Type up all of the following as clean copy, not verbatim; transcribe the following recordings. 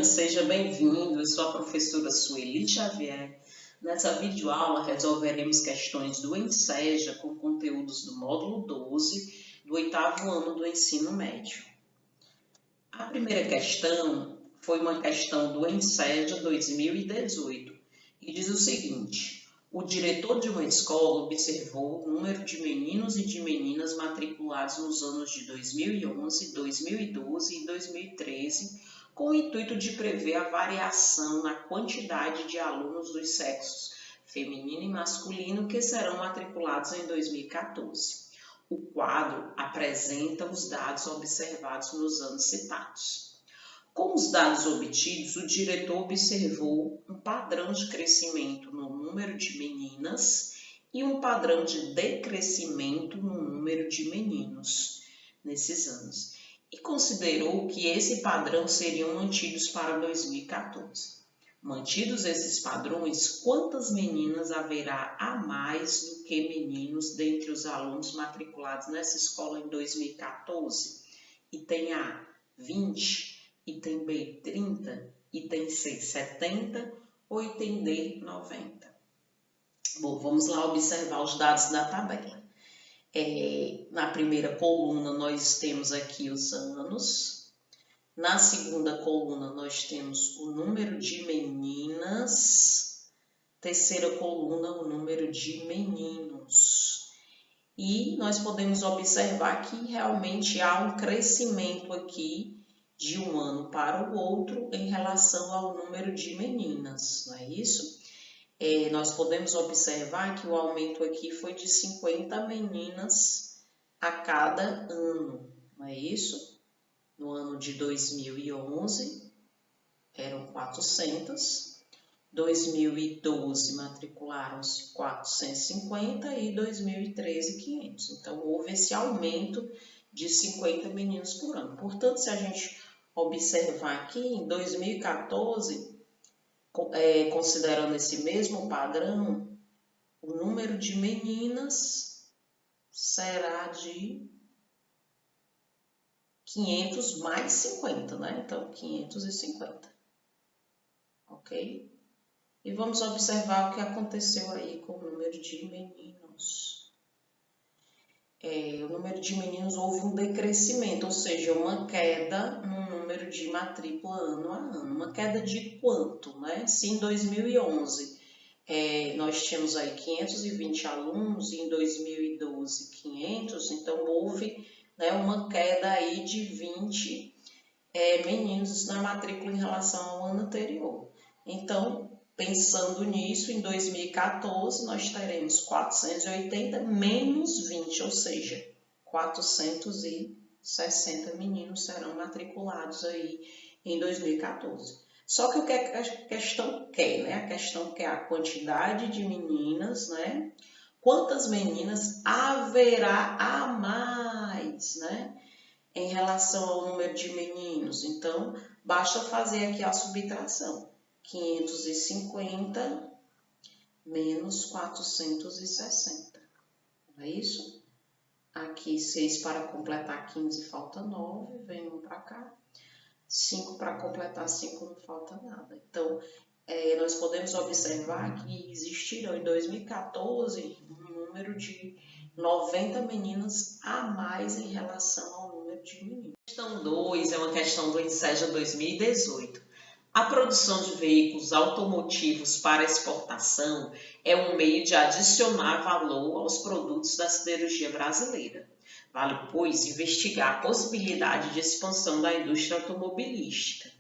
Seja bem-vindo, eu sou a professora Sueli Xavier. Nessa videoaula resolveremos questões do ENSEJA com conteúdos do módulo 12 do 8º ano do ensino médio. A primeira questão foi uma questão do ENSEJA 2018 e diz o seguinte: o diretor de uma escola observou o número de meninos e de meninas matriculados nos anos de 2011, 2012 e 2013 com o intuito de prever a variação na quantidade de alunos dos sexos feminino e masculino que serão matriculados em 2014. O quadro apresenta os dados observados nos anos citados. Com os dados obtidos, o diretor observou um padrão de crescimento no número de meninas e um padrão de decrescimento no número de meninos nesses anos, e considerou que esse padrão seriam mantidos para 2014. Mantidos esses padrões, quantas meninas haverá a mais do que meninos dentre os alunos matriculados nessa escola em 2014? Item A, 20, item B, 30, item C, 70 ou item D, 90? Bom, vamos lá observar os dados da tabela. Na primeira coluna nós temos aqui os anos, na segunda coluna nós temos o número de meninas, terceira coluna o número de meninos. E nós podemos observar que realmente há um crescimento aqui de um ano para o outro em relação ao número de meninas, não é isso? Nós podemos observar que o aumento aqui foi de 50 meninas a cada ano, não é isso? No ano de 2011 eram 400, 2012 matricularam-se 450 e 2013 500. Então, houve esse aumento de 50 meninos por ano. Portanto, se a gente observar aqui, em 2014... considerando esse mesmo padrão, o número de meninas será de 500 mais 50, né? Então, 550. Ok? E vamos observar o que aconteceu aí com o número de meninos. O número de meninos houve um decrescimento, ou seja, uma queda no número de matrícula ano a ano. Uma queda de quanto, né? Se em 2011 nós tínhamos aí 520 alunos e em 2012 500, então houve, né, uma queda aí de 20 meninos na matrícula em relação ao ano anterior. Então, pensando nisso, em 2014 nós teremos 480 menos 20, ou seja, 460 meninos serão matriculados aí em 2014. Só que o que a questão quer, né? A questão quer a quantidade de meninas, né? Quantas meninas haverá a mais, né? Em relação ao número de meninos. Então, basta fazer aqui a subtração. 550 menos 460. Não é isso? Aqui 6 para completar 15, falta 9. Vem 1 para cá. 5 para completar 5, não falta nada. Então, nós podemos observar que existiram em 2014 um número de 90 meninas a mais em relação ao número de meninos. Questão 2 é uma questão do ENSEJA 2018. A produção de veículos automotivos para exportação é um meio de adicionar valor aos produtos da siderurgia brasileira. Vale, pois, investigar a possibilidade de expansão da indústria automobilística.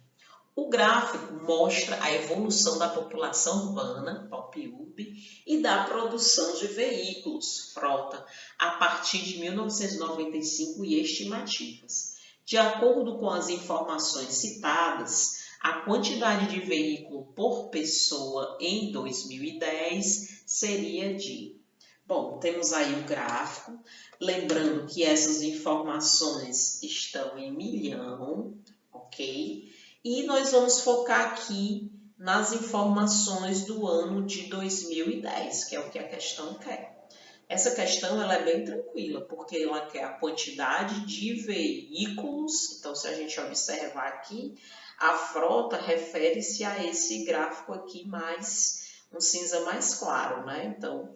O gráfico mostra a evolução da população urbana, POP-UB, e da produção de veículos, frota, a partir de 1995 e estimativas. De acordo com as informações citadas, a quantidade de veículo por pessoa em 2010 seria de Bom, temos aí o gráfico, lembrando que essas informações estão em milhão, ok? E nós vamos focar aqui nas informações do ano de 2010, que é o que a questão quer. Essa questão ela é bem tranquila, porque ela quer a quantidade de veículos. Então, se a gente observar aqui, a frota refere-se a esse gráfico aqui mais, um cinza mais claro, né? Então,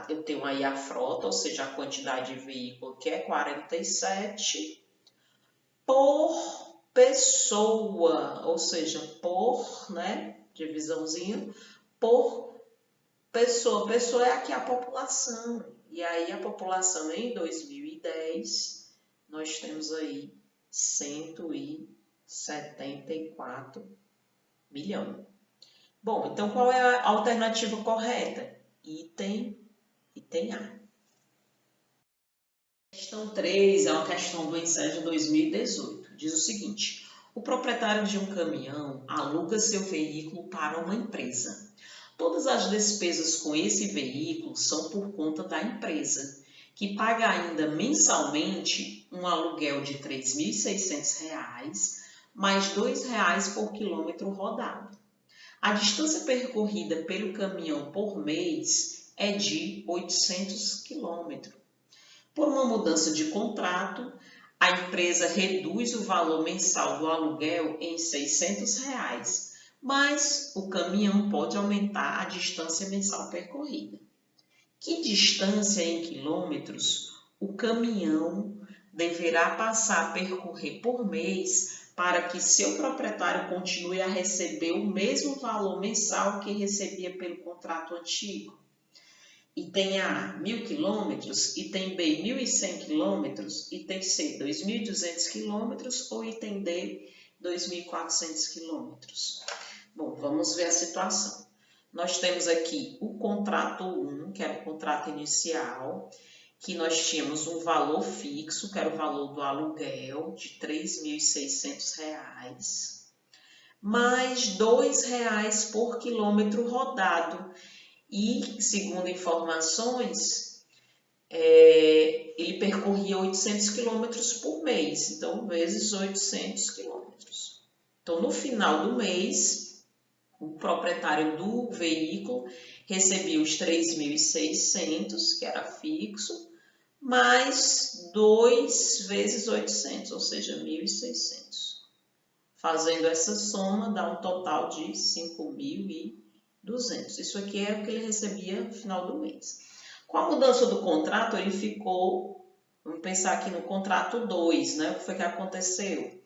eu tenho aí a frota, ou seja, a quantidade de veículo que é 47 por pessoa, ou seja, por, né, divisãozinha, por pessoa. Pessoa é aqui a população. E aí a população em 2010, nós temos aí 174 milhões. Bom, então qual é a alternativa correta? Item A. Questão 3 é uma questão do Enseja 2018. Diz o seguinte: o proprietário de um caminhão aluga seu veículo para uma empresa. Todas as despesas com esse veículo são por conta da empresa, que paga ainda mensalmente um aluguel de R$ 3.600, mais R$ 2,00 por quilômetro rodado. A distância percorrida pelo caminhão por mês é de 800 quilômetros. Por uma mudança de contrato, a empresa reduz o valor mensal do aluguel em R$ 600, mas o caminhão pode aumentar a distância mensal percorrida. Que distância em quilômetros o caminhão deverá passar a percorrer por mês para que seu proprietário continue a receber o mesmo valor mensal que recebia pelo contrato antigo? Item A, 1.000 km, item B, 1.100 km, item C, 2.200 km ou item D, 2.400 km. Bom, vamos ver a situação. Nós temos aqui o contrato 1, que era o contrato inicial, que nós tínhamos um valor fixo, que era o valor do aluguel, de R$ 3.600, mais R$ 2,00 por quilômetro rodado. E, segundo informações, ele percorria 800 quilômetros por mês, então, vezes 800 quilômetros. Então, no final do mês, o proprietário do veículo recebia os 3.600, que era fixo, mais 2 vezes 800, ou seja, 1.600. Fazendo essa soma, dá um total de 5.200. Isso aqui é o que ele recebia no final do mês. Com a mudança do contrato, ele ficou, vamos pensar aqui no contrato 2, né? O que foi que aconteceu?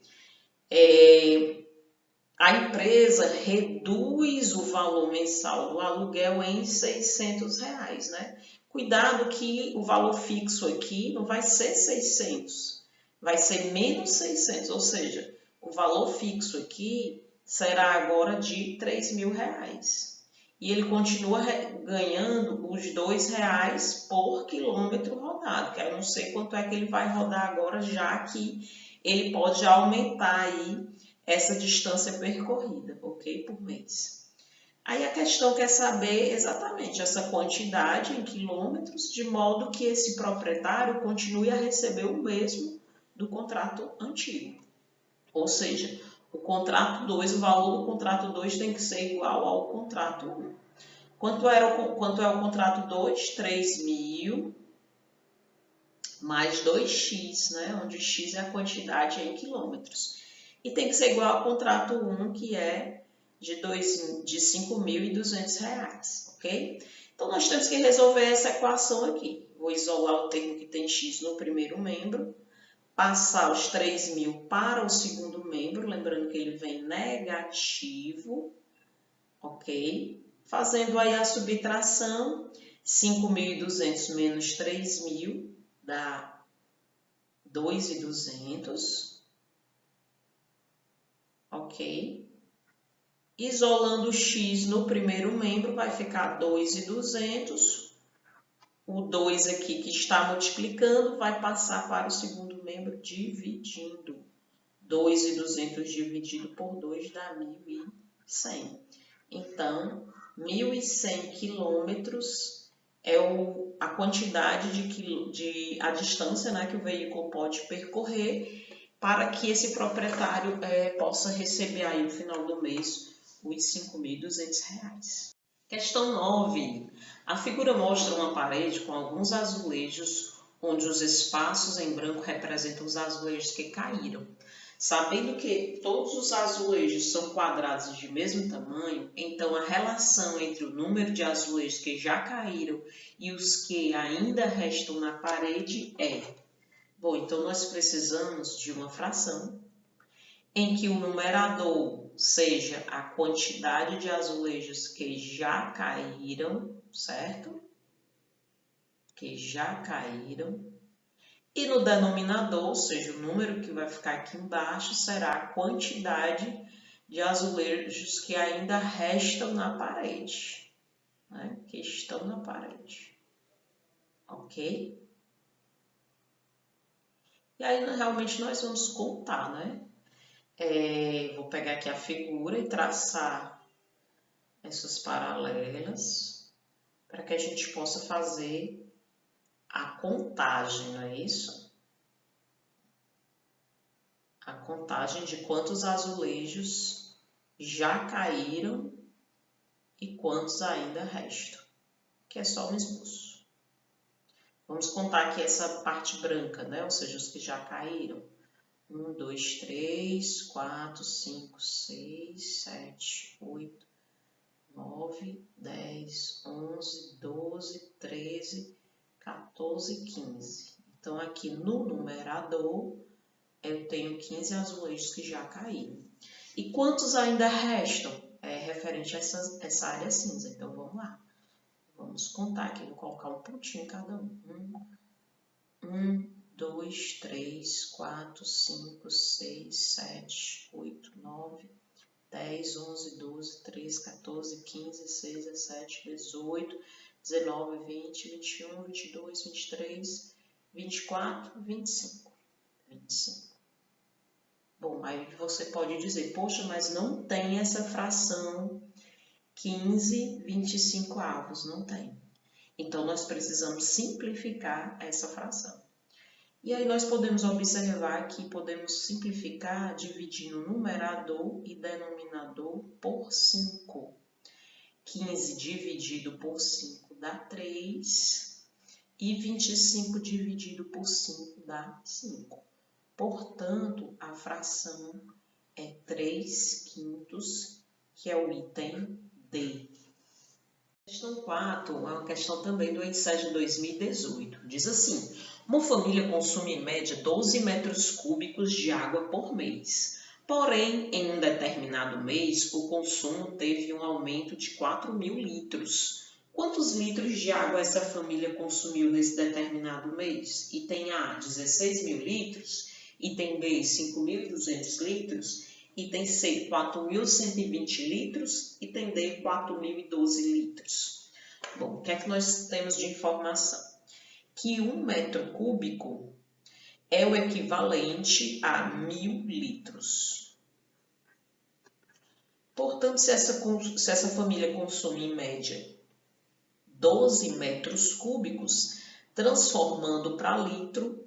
A empresa reduz o valor mensal do aluguel em R$ 600, né? Cuidado que o valor fixo aqui não vai ser 600, vai ser menos 600, ou seja, o valor fixo aqui será agora de R$ 3.000. E ele continua ganhando os R$ 2,00 por quilômetro rodado, que eu não sei quanto é que ele vai rodar agora, já que ele pode aumentar aí essa distância percorrida, ok? Por mês. Aí a questão quer saber exatamente essa quantidade em quilômetros, de modo que esse proprietário continue a receber o mesmo do contrato antigo. Ou seja, o contrato 2, o valor do contrato 2 tem que ser igual ao contrato 1. Quanto é o contrato 2? 3.000 mais 2x, né? Onde x é a quantidade em quilômetros. E tem que ser igual ao contrato 1, que é de R$ 5.200, ok? Então, nós temos que resolver essa equação aqui. Vou isolar o termo que tem x no primeiro membro, passar os 3.000 para o segundo membro, lembrando que ele vem negativo, ok? Fazendo aí a subtração, 5.200 menos 3.000 dá 2.200, ok? Isolando o x no primeiro membro, vai ficar 2.200. O 2 aqui que está multiplicando vai passar para o segundo membro dividindo. 2.200 dividido por 2 dá 1.100. Então, 1.100 quilômetros é o a quantidade a distância, né, que o veículo pode percorrer para que esse proprietário possa receber aí no final do mês os R$ 5.200. Questão 9. A figura mostra uma parede com alguns azulejos, onde os espaços em branco representam os azulejos que caíram. Sabendo que todos os azulejos são quadrados de mesmo tamanho, então a relação entre o número de azulejos que já caíram e os que ainda restam na parede é... Bom, então nós precisamos de uma fração em que o numerador seja a quantidade de azulejos que já caíram, certo? Que já caíram. E no denominador, ou seja, o número que vai ficar aqui embaixo, será a quantidade de azulejos que ainda restam na parede, né? Que estão na parede. Ok? E aí, realmente, nós vamos contar, né? Vou pegar aqui a figura e traçar essas paralelas para que a gente possa fazer a contagem, não é isso? A contagem de quantos azulejos já caíram e quantos ainda restam, que é só um esboço. Vamos contar aqui essa parte branca, né? Ou seja, os que já caíram. 1, 2, 3, 4, 5, 6, 7, 8, 9, 10, 11, 12, 13, 14, 15. Então, aqui no numerador, eu tenho 15 azulejos que já caíram. E quantos ainda restam? É referente a essa área cinza. Então, vamos lá. Vamos contar aqui. Vou colocar um pontinho em cada um. 1, 2, 3, 4, 5, 6, 7, 8, 9, 10, 11, 12, 13, 14, 15, 16, 17, 18, 19, 20, 21, 22, 23, 24, 25. 25. Bom, aí você pode dizer, poxa, mas não tem essa fração 15, 25 avos, não tem. Então, nós precisamos simplificar essa fração. E aí nós podemos observar que podemos simplificar dividindo numerador e denominador por 5. 15 dividido por 5 dá 3 e 25 dividido por 5 dá 5. Portanto, a fração é 3/5, que é o item D. Questão 4 é uma questão também do ENSED 2018. Diz assim, uma família consome em média 12 metros cúbicos de água por mês. Porém, em um determinado mês, o consumo teve um aumento de 4.000 litros. Quantos litros de água essa família consumiu nesse determinado mês? Item A, 16.000 litros. Item B, 5.200 litros. Item C, 4.120 litros. Item D, 4.012 litros. Bom, o que é que nós temos de informação? Que 1 metro cúbico é o equivalente a 1.000 litros. Portanto, se essa família consome em média 12 metros cúbicos, transformando para litro,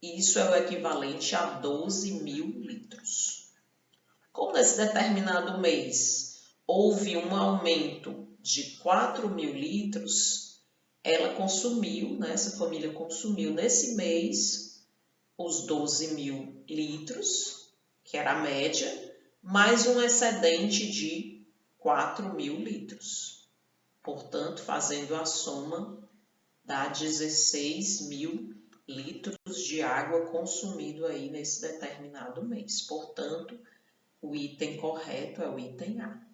isso é o equivalente a 12.000 litros. Como nesse determinado mês houve um aumento de 4.000 litros, ela consumiu, né, essa família consumiu nesse mês os 12.000 litros, que era a média, mais um excedente de 4.000 litros. Portanto, fazendo a soma, dá 16.000 litros de água consumido aí nesse determinado mês. Portanto, o item correto é o item A.